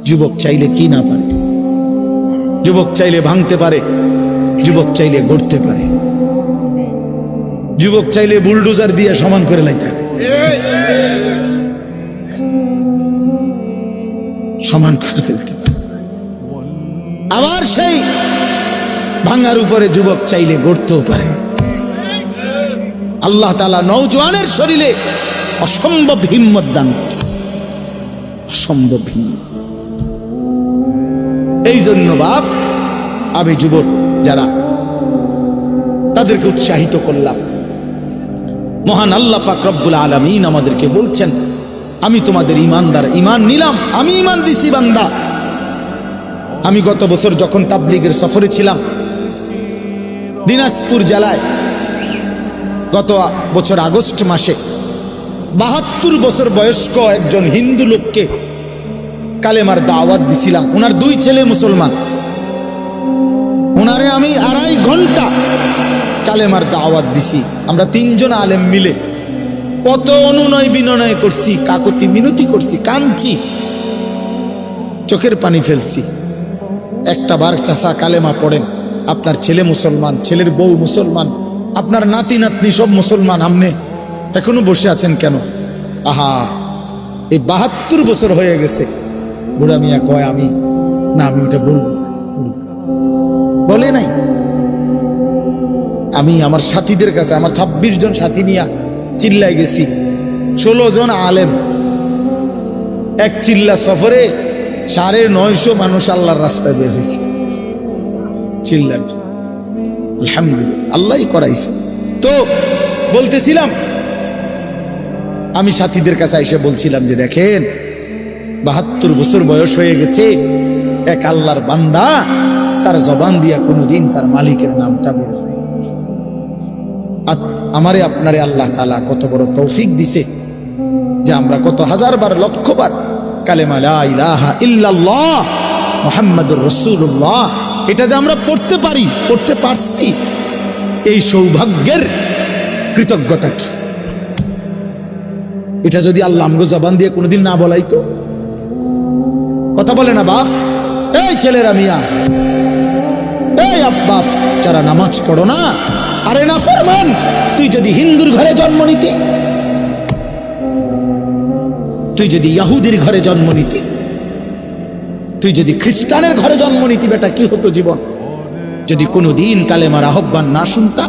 যুবক চাইলে কি না পারে, যুবক চাইলে ভাঙতে পারে, যুবক চাইলে গড়তে পারে, যুবক চাইলে বুলডোজার দিয়ে সমান করে লাইতে সমান করে ফেলতে পারে। আবার সেই ভাঙার উপরে যুবক চাইলে গড়তেও পারে। আল্লাহ তাআলা নওজোয়ানের শরীরে অসম্ভব হিম্মত দান করছে, অসম্ভব হিম্মত। এই জন্য বাপ আমি যুবক যারা তাদেরকে উৎসাহিত করলাম। মহান আল্লাহ পাক রব্বুল আলামিন আমাদেরকে বলছেন, আমি তোমাদের ঈমানদার, ঈমান নিলাম, আমি ঈমান দিছি বান্দা। আমি গত বছর যখন তাবলীগের সফরে ছিলাম দিনাজপুর জেলায়, গত বছর আগস্ট মাসে ৭২ বছর বয়স্ক একজন হিন্দু লোককে কালেমার দাওয়াত দিছিলাম। ওনার 2 ছেলে মুসলমান, ওনারে আমি 2.5 ঘন্টা কালেমার দাওয়াত দিছি। আমরা 3 জন আলেম মিলে কত অনুনয় বিনয় করছি, কাকতি মিনতি করছি, কাঁদছি, চোখের পানি ফেলছি। একটা বার চাচা কালেমা পড়েন, আপনার ছেলে মুসলমান, ছেলের বউ মুসলমান, আপনার নাতি নাতনি সব মুসলমান, আপনি এখনো বসে আছেন কেন? আহা, এই ৭২ বছর হয়ে গেছে। বুড়া মিয়া কয় আমি ওটা বলবো, বলে নাই। আমি আমার সাথীদের কাছে, আমার 26 জন সাথী নিয়ে চিল্লাই গেছি, 16 জন আলেম, এক চিল্লা সফরে 950 মানুষ আল্লাহর রাস্তায় বের হয়েছে। চিল্লা আলহামদুলিল্লাহ, আল্লাহই করাইছে। তো বলতেছিলাম, আমি সাথীদের কাছে এসে বলছিলাম যে দেখেন ৭২ বছর বয়স হয়ে গেছে, এক আল্লাহর বান্দা তার জবান দিয়া কোনোদিন তার মালিকের নামটা বলবে। আমারে আপনারে আল্লাহ তাআলা কত বড় তৌফিক দিছে যে আমরা কত হাজারবার লক্ষবার কালেমা লা ইলাহা ইল্লাল্লাহ মুহাম্মাদুর রাসূলুল্লাহ এটা যে আমরা পড়তে পারি, পড়তে পারছি, এই সৌভাগ্যের কৃতজ্ঞতা কি? এটা যদি আল্লাহ আমগো জবান দিয়ে কোনোদিন না বলাইতো। কথা বলে না বাপ, এই ছেলেরা মিয়া, এই আব্বা যারা নামাজ পড়ো না, আরে না ফরমান, তুই যদি হিন্দুর ঘরে জন্ম নিতি, তুই যদি ইহুদির ঘরে জন্ম নিতি, তুই যদি খ্রিস্টানের ঘরে জন্ম নিতি, বেটা কি হতো জীবন? যদি কোনোদিন কালেমার আহ্বান না শুনতা,